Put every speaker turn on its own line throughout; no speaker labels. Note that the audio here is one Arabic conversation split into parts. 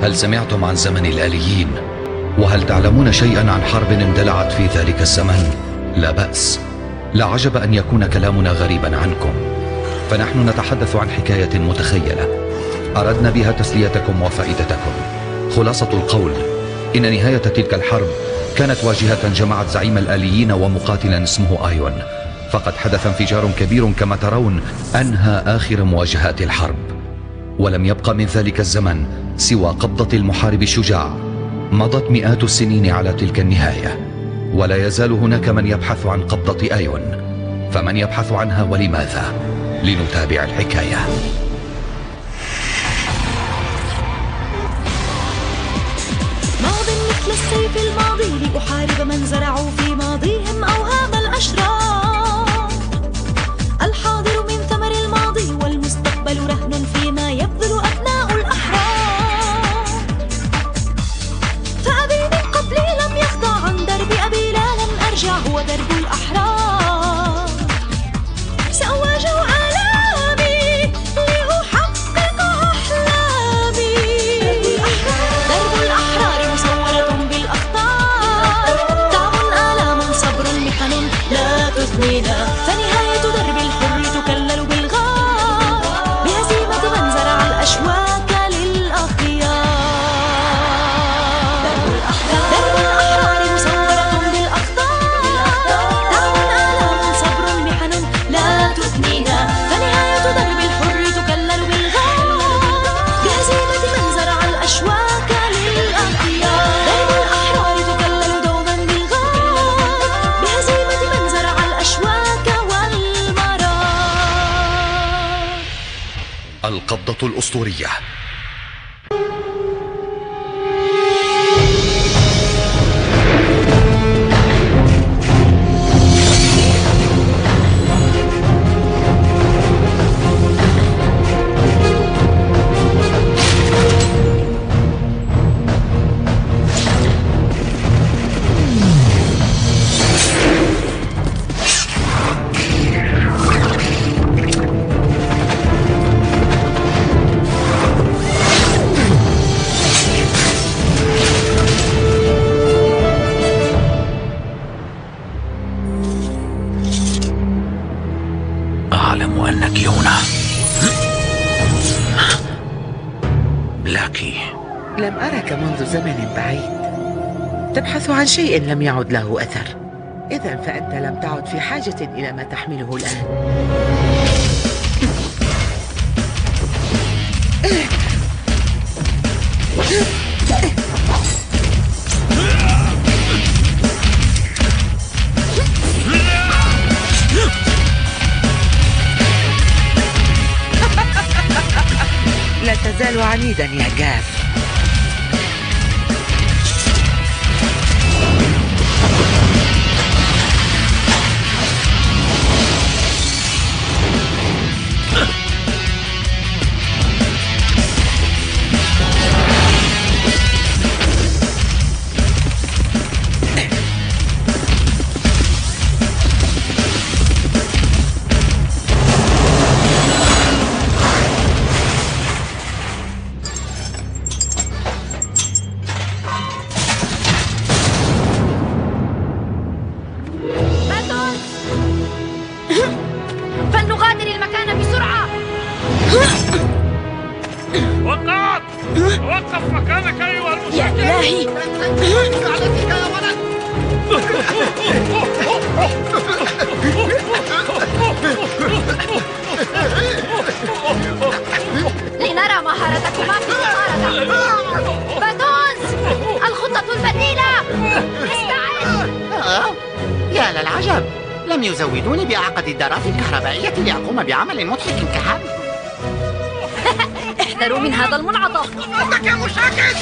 هل سمعتم عن زمن الآليين؟ وهل تعلمون شيئا عن حرب اندلعت في ذلك الزمن؟ لا بأس، لا عجب أن يكون كلامنا غريبا عنكم، فنحن نتحدث عن حكاية متخيلة أردنا بها تسليتكم وفائدتكم. خلاصة القول إن نهاية تلك الحرب كانت واجهة جمعت زعيم الآليين ومقاتلا اسمه آيون، فقد حدث انفجار كبير كما ترون أنهى آخر مواجهات الحرب، ولم يبق من ذلك الزمن سوى قبضة المحارب الشجاع. مضت مئات السنين على تلك النهاية، ولا يزال هناك من يبحث عن قبضة آيون، فمن يبحث عنها ولماذا؟ لنتابع الحكاية.
ماض مثل السيف الماضي لأحارب من زرعوا في ماضيهم أوهام الأشرار. الحاضر من ثمر الماضي والمستقبل رهن فيما يبذل أبناء الأحرار. فأبي من قبلي لم يخضع عن درب أبي، لا لم أرجع، هو درب الأحرار. سأواجه آلامي لأحقق أحلامي. درب الأحرار مسورة بالأخطار، تعب آلام صبر محن لا تثنينا. فنهاية درب الحر تكلل بالغار، بهزيمة من زرع الأشواك للأخيار. درب الأحرار مسورة بالأخطار، تعب آلام صبر محن لا تثنينا. فنهاية درب الحر تكلل بالغار، بهزيمة من زرع الأشواك للأخيار. درب الأحرار تكلل دوما بالغار، بهزيمة من زرع الأشواك والمرار.
القبضة الأسطورية. أعلم أنك يونا. بلاكي،
لم أرك منذ زمن بعيد. تبحث عن شيء لم يعد له أثر. إذن فأنت لم تعد في حاجة إلى ما تحمله الآن. لا تزال عنيدا يا جاف.
فلنغادر المكان بسرعة.
وقف مكانك أيها المسافر.
يا إلهي، لنرى مهارتكما في المعارضة. باتونز، الخطة البديلة، استعد.
يا للعجب، لم يزودوني بأعقد الدارات الكهربائية لأقوم بعمل مضحك كهذا.
احذروا من هذا المنعطف.
عندك يا مشاكس.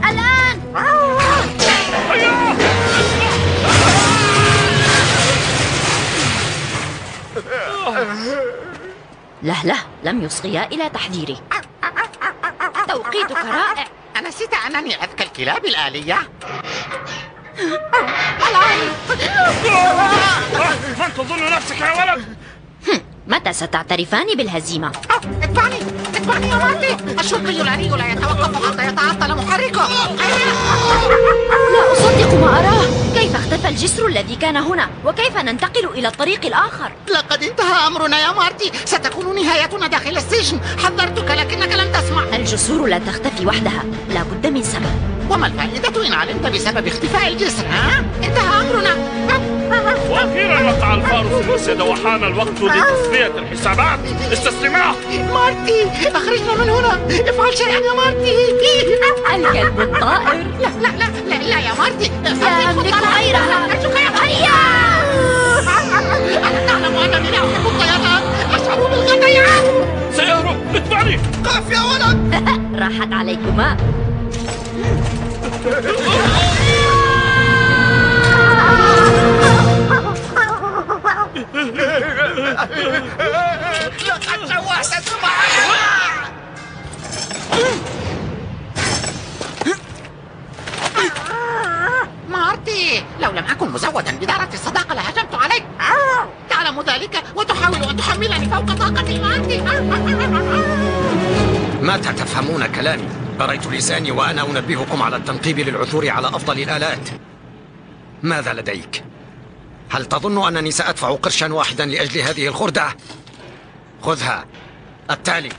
الآن. لا لم يصغيا إلى تحذيري. توقيتك رائع.
أنسيت أنني أذكى الكلاب الآلية؟
من تظن نفسك يا ولد؟
متى ستعترفان بالهزيمة؟
اتبعني اسمعني يا مارتي، الشرطي الآلي لا يتوقف حتى يتعطل محركه.
لا أصدق ما أراه. كيف اختفى الجسر الذي كان هنا؟ وكيف ننتقل إلى الطريق الآخر؟
لقد انتهى أمرنا يا مارتي، ستكون نهايتنا داخل السجن. حذرتك لكنك لم تسمع.
الجسور لا تختفي وحدها، لا بد من سبب.
وما الفائدة إن علمت بسبب اختفاء الجسر؟ ها؟ انتهى أمرنا.
وأخيرا وقع الفارس الأسود وحان الوقت لتصفية الحسابات. استسلما.
مارتي، أخرجنا من هنا. افعل شيئا يا مارتي.
الكلب الطائر.
لا يا مارتي.
لا أملك غيرها. هيا.
ألا تعلم أنني لا أحب الطيران؟ أشعر بالغثيان.
سيهرب، اتبعني.
قف يا ولد.
راحت عليكما.
لقد شوهت سمعتها. مارتي، لو لم أكن مزودا بدارة الصداقة لهجمت عليك. تعلم ذلك وتحاول أن تحملني فوق طاقتي. مارتي،
متى تفهمون كلامي؟ قريت لساني وأنا أنبهكم على التنقيب للعثور على أفضل الآلات. ماذا لديك؟ هل تظن أنني سأدفع قرشا واحدا لأجل هذه الخردة؟ خذها. التالي.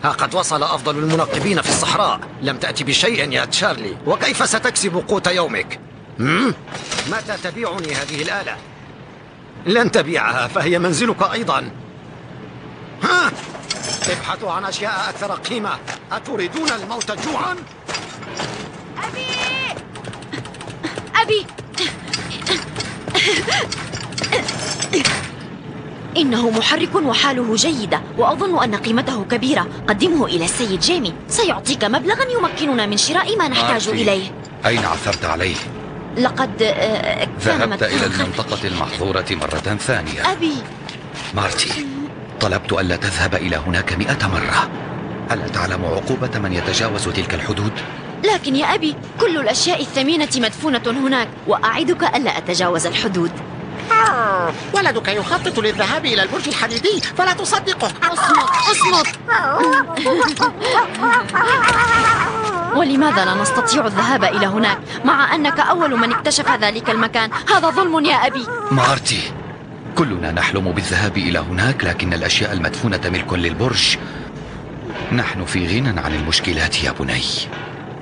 ها قد وصل أفضل المنقبين في الصحراء. لم تأتي بشيء يا تشارلي، وكيف ستكسب قوت يومك؟ متى تبيعني هذه الآلة؟ لن تبيعها، فهي منزلك أيضا. ها؟ ابحثوا عن أشياء أكثر قيمة. أتريدون الموت جوعا؟
أبي. إنه محرك وحاله جيدة، وأظن أن قيمته كبيرة. قدمه إلى السيد جيمي، سيعطيك مبلغا يمكننا من شراء ما نحتاج إليه.
أين عثرت عليه؟
لقد كان
ذهبت إلى المنطقة المحظورة مرة ثانية.
أبي.
مارتي، طلبت ألا تذهب إلى هناك 100 مرة. ألا تعلم عقوبة من يتجاوز تلك الحدود؟
لكن يا أبي، كل الأشياء الثمينة مدفونة هناك، وأعدك ألا أتجاوز الحدود.
ولدك يخطط للذهاب إلى البرج الحديدي، فلا تصدقه.
اصمت. ولماذا لا نستطيع الذهاب إلى هناك مع أنك أول من اكتشف ذلك المكان؟ هذا ظلم يا أبي.
مارتي، كلنا نحلم بالذهاب إلى هناك، لكن الأشياء المدفونة ملك للبرج. نحن في غنى عن المشكلات يا بني.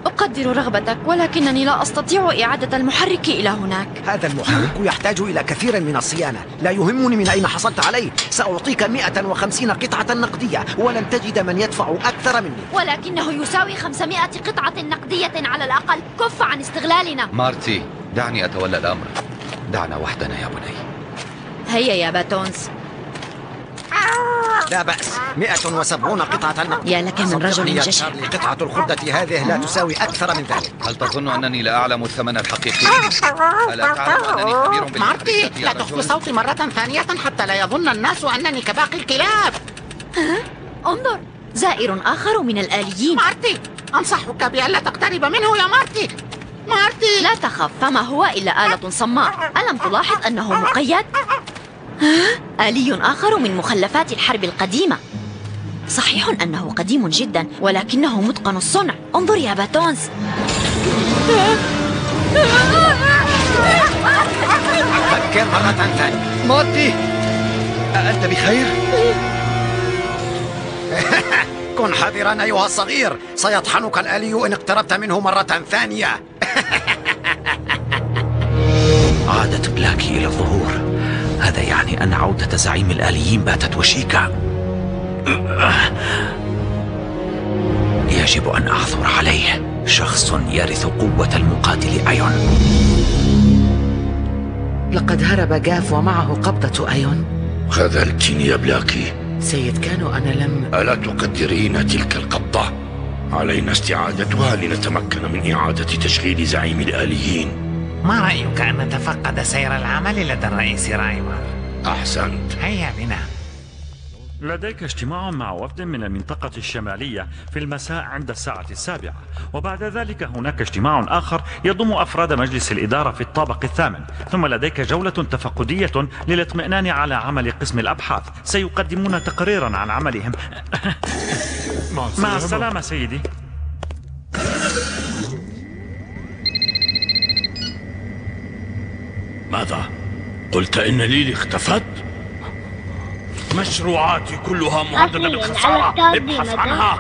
أقدر رغبتك، ولكنني لا أستطيع إعادة المحرك إلى هناك.
هذا المحرك يحتاج إلى كثير من الصيانة. لا يهمني من أين حصلت عليه. سأعطيك 150 قطعة نقدية، ولن تجد من يدفع أكثر مني.
ولكنه يساوي 500 قطعة نقدية على الأقل. كف عن استغلالنا.
مارتي، دعني أتولى الأمر. دعنا وحدنا يا بني.
هيا يا باتونز.
لا بأس. 170 قطعة نقدية.
يا لك من رجل جشع.
شارلي، قطعة الخردة هذه لا تساوي أكثر من ذلك.
هل تظن أنني لا أعلم الثمن الحقيقي؟ ألا تعلم أنني خبير
مارتي،
بالحركات يا
لا تخفي
رجل؟
صوتي مرة ثانية حتى لا يظن الناس أنني كباقي الكلاب.
انظر، زائر آخر من الآليين.
مارتي، أنصحك بألا تقترب منه يا مارتي. مارتي،
لا تخف، فما هو إلا آلة صماء. ألم تلاحظ أنه مقيد؟ آلي آخر من مخلفات الحرب القديمة. صحيح أنه قديم جدا، ولكنه متقن الصنع. انظر يا باتونز.
فكر مرة ثانية.
مارتي، أأنت بخير؟
كن حذرا أيها الصغير، سيطحنك الآلي إن اقتربت منه مرة ثانية.
عادت بلاكي إلى الظهور. هذا يعني أن عودة زعيم الآليين باتت وشيكة. يجب أن أعثر عليه. شخص يرث قوة المقاتل أيون.
لقد هرب جاف ومعه قبضة أيون.
خذلتني يا بلاكي.
سيد كانو، أنا لم...
ألا تقدرين تلك القبضة؟ علينا استعادتها لنتمكن من إعادة تشغيل زعيم الآليين.
ما رأيك أن نتفقد سير العمل لدى الرئيس رايمر؟
أحسنت.
هيا بنا. لديك اجتماع مع وفد من المنطقة الشمالية في المساء عند الساعة 7، وبعد ذلك هناك اجتماع آخر يضم أفراد مجلس الإدارة في الطابق 8، ثم لديك جولة تفقدية للاطمئنان على عمل قسم الأبحاث. سيقدمون تقريرا عن عملهم. مع السلامة سيدي.
ماذا؟ قلت إن ليلي اختفت؟ مشروعاتي كلها مهددة بالخسارة، ابحث عنها.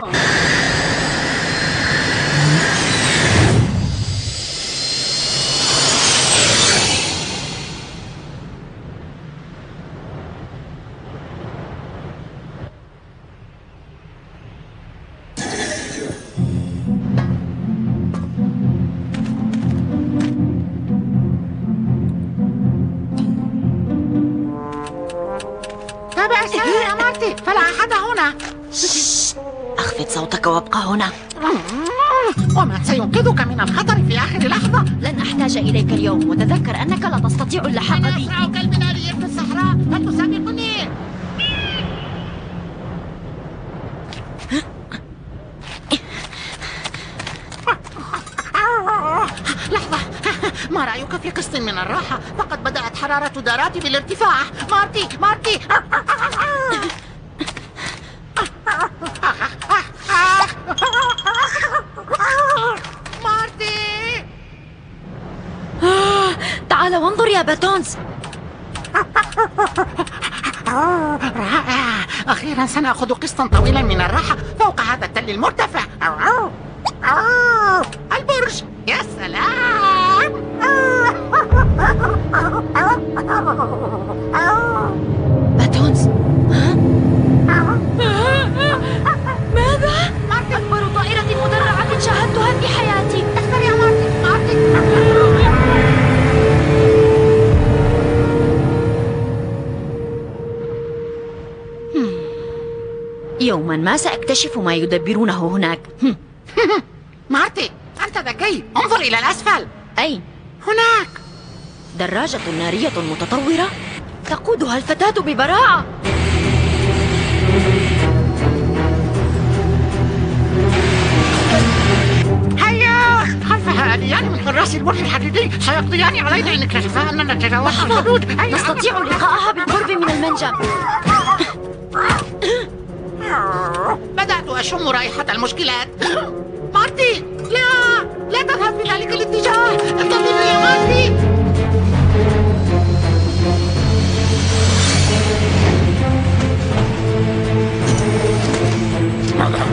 تابع السير يا مارتي، فلا أحد هنا.
أخفض صوتك وابقى هنا.
وما سينقذك من الخطر في آخر لحظة؟
لن أحتاج إليك اليوم، وتذكر أنك لا تستطيع اللحاق بي.
أنا أسرع كلب ناري في الصحراء، هل تسابقني؟ لحظة، ما رأيك في قسط من الراحة؟ فقد بدأت حرارة داراتي بالارتفاع. مارتي مارتي. مارتي،
تعال وانظر يا باتونز.
رائع، أخيرا سنأخذ قسطا طويلا من الراحة فوق هذا التل المرتفع. البرج، يا سلام.
باتونز، ماذا؟ أكبر طائرة مدرعة شاهدتها في حياتي.
اختر يا مارتي.
يوما ما سأكتشف ما يدبرونه هناك.
مارتي، أنت ذكي، انظر إلى الأسفل.
أين؟
هناك
دراجة نارية متطورة تقودها الفتاة ببراعة.
هيا، خلفها آليان من حراس البرج الحديدي سيقضيان علينا إن اكتشفا أننا تجاوزنا الحدود.
نستطيع لقاءها بالقرب من المنجم.
بدأت أشم رائحة المشكلات. مارتي، لا تذهب في ذلك الاتجاه. انتظرني يا مارتي.
ماذا؟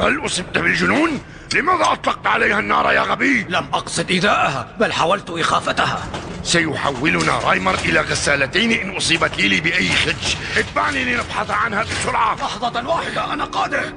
هل أصبت بالجنون؟ لماذا أطلقت عليها النار يا غبي؟
لم أقصد إيذاءها، بل حاولت إخافتها.
سيحولنا رايمر إلى غسالتين إن أصيبت ليلي بأي خدش. اتبعني لنبحث عنها بسرعة.
لحظة واحدة، أنا قادر.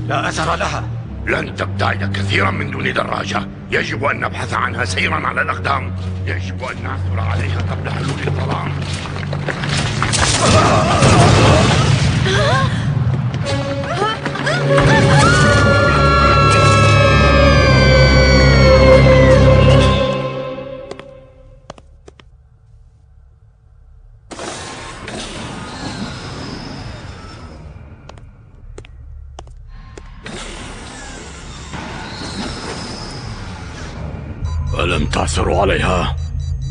لا أثر لها.
لن تبتعد كثيرا من دون دراجة. يجب أن نبحث عنها سيرا على الأقدام. يجب أن نعثر عليها قبل حلول الظلام. ألم تعثروا عليها؟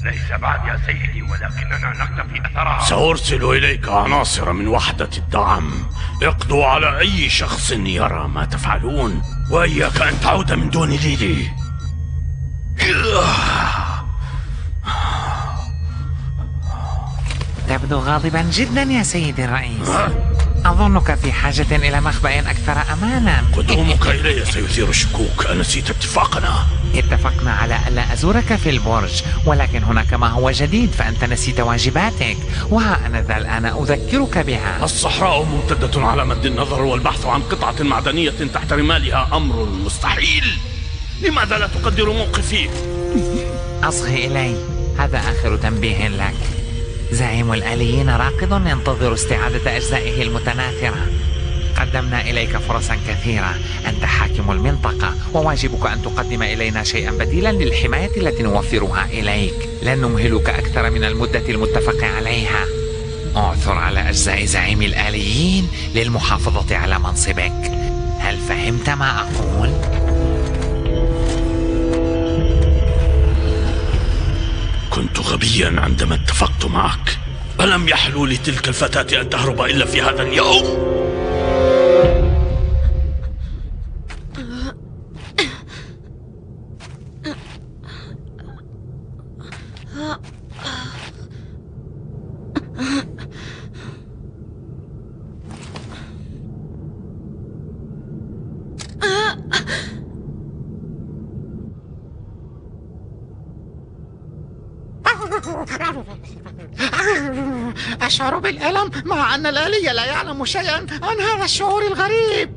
ليس بعد يا سيدي، ولكننا نختفي أثرها. سأرسل إليك عناصر من وحدة الدعم. اقضوا على أي شخص يرى ما تفعلون، وإياك أن تعود من دون ليلي.
تبدو غاضبا جدا يا سيدي الرئيس. أظنك في حاجة إلى مخبأ أكثر أمانا.
قدومك إلي سيثير الشكوك. أنسيت اتفاقنا؟
اتفقنا على ألا أزورك في البرج، ولكن هناك ما هو جديد، فأنت نسيت واجباتك، وها أنا ذا الآن أذكرك بها.
الصحراء ممتدة على مد النظر، والبحث عن قطعة معدنية تحت رمالها أمر مستحيل. لماذا لا تقدر موقفي؟
أصغي إلي، هذا آخر تنبيه لك. زعيم الآليين راكض ينتظر استعادة أجزائه المتناثرة. قدمنا إليك فرصا كثيرة، أنت حاكم المنطقة، وواجبك أن تقدم إلينا شيئا بديلا للحماية التي نوفرها إليك. لن نمهلك أكثر من المدة المتفق عليها. اعثر على أجزاء زعيم الآليين للمحافظة على منصبك. هل فهمت ما أقول؟
كنت غبيا عندما اتفقت معك. ألم يحلو لتلك الفتاة أن تهرب إلا في هذا اليوم؟
أشعر بالألم مع أن الآلي لا يعلم شيئا عن هذا الشعور الغريب.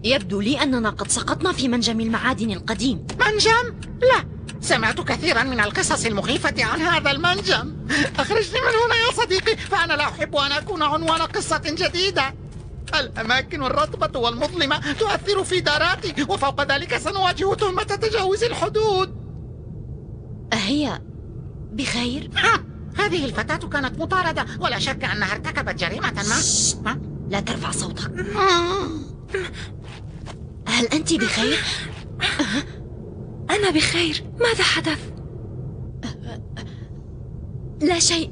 يبدو لي أننا قد سقطنا في منجم المعادن القديم.
منجم؟ لا، سمعت كثيرا من القصص المخيفة عن هذا المنجم. أخرجني من هنا يا صديقي، فأنا لا أحب أن أكون عنوان قصة جديدة. الأماكن الرطبة والمظلمة تؤثر في داراتي، وفوق ذلك سنواجه تهمة تجاوز الحدود.
أهي بخير؟
هذه الفتاة كانت مطاردة، ولا شك أنها ارتكبت جريمة ما.
لا ترفع صوتك. هل أنت بخير؟
أنا بخير. ماذا حدث؟
لا شيء.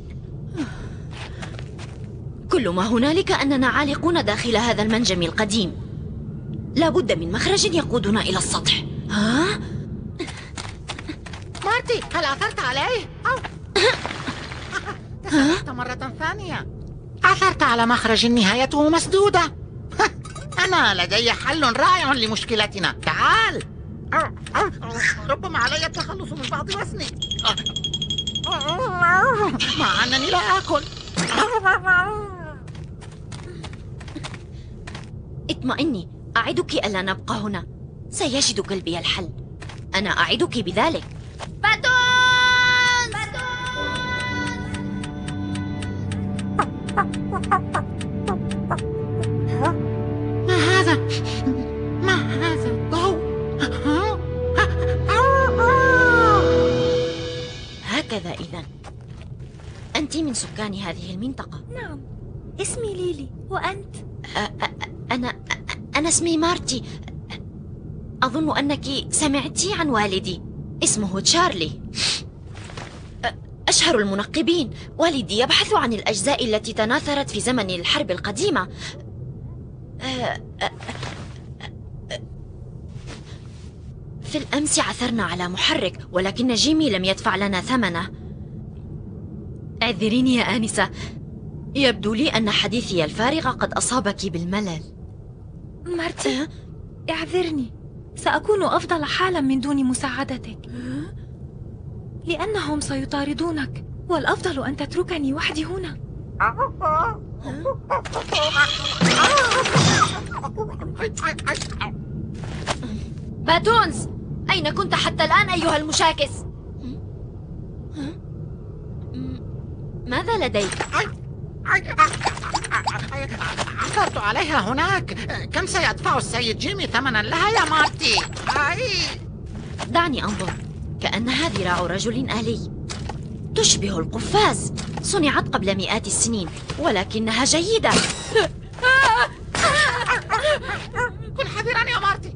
كل ما هنالك أننا عالقون داخل هذا المنجم القديم. لا بد من مخرج يقودنا إلى السطح. ها؟
مارتي، هل عثرت عليه؟ تسرعت مرة ثانية. عثرت على مخرج نهايته مسدودة. أنا لدي حل رائع لمشكلتنا. تعال. ربما علي التخلص من بعض وزني، مع أنني لا آكل.
اطمئني، أعدك ألا نبقى هنا. سيجد قلبي الحل، أنا أعدك بذلك.
ما هذا؟ ما هذا؟
هكذا إذن أنت من سكان هذه المنطقة؟
نعم، اسمي ليلي. وأنت؟
أنا اسمي مارتي. أظن أنك سمعتي عن والدي، اسمه تشارلي، أشهر المنقبين. والدي يبحث عن الأجزاء التي تناثرت في زمن الحرب القديمة. في الأمس عثرنا على محرك، ولكن جيمي لم يدفع لنا ثمنه. اعذريني يا آنسة، يبدو لي أن حديثي الفارغ قد أصابك بالملل.
مارتي، اعذرني، سأكون أفضل حالا من دون مساعدتك، لأنهم سيطاردونك، والأفضل أن تتركني وحدي هنا.
باتونز، أين كنت حتى الآن أيها المشاكس؟ ماذا لديك؟
عثرت عليها هناك. كم سيدفع السيد جيمي ثمنا لها يا مارتي؟
دعني أنظر. كأنها ذراع رجل آلي، تشبه القفاز. صنعت قبل مئات السنين، ولكنها جيدة.
كن حذرا يا مارتي.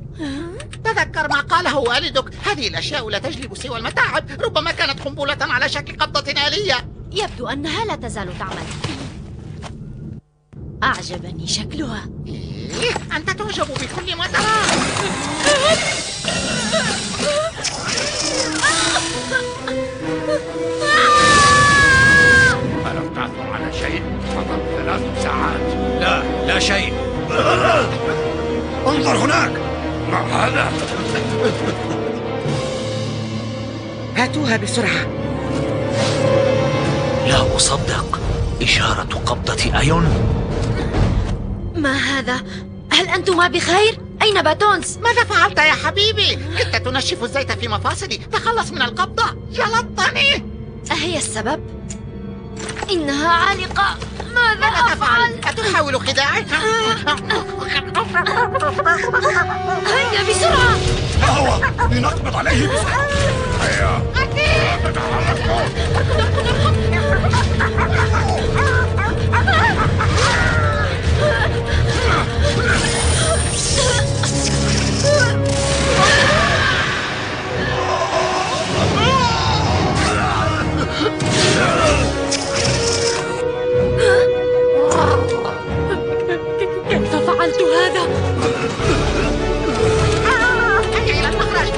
تذكر ما قاله والدك، هذه الأشياء لا تجلب سوى المتاعب. ربما كانت قنبلة على شكل قبضة آلية.
يبدو أنها لا تزال تعمل. أعجبني شكلها.
أنت تعجب بكل ما ترى.
ألم تعثر على
لا شيء. انظر هناك.
ما هذا؟
هاتوها بسرعة.
لا أصدق، إشارة قبضة أيون.
ما هذا؟ هل أنتما بخير؟ أين باتونز؟
ماذا فعلت يا حبيبي؟ كنت تنشف الزيت في مفاصلي. تخلص من القبضة. جلطتني.
أهي السبب؟ إنها عالقة. ماذا أفعل؟
أتحاول خداعي؟
هيا بسرعة.
ما هو؟ لنقبض عليه بسرعة. هيا.
كيف فعلت هذا؟
هيا إلى المخرج.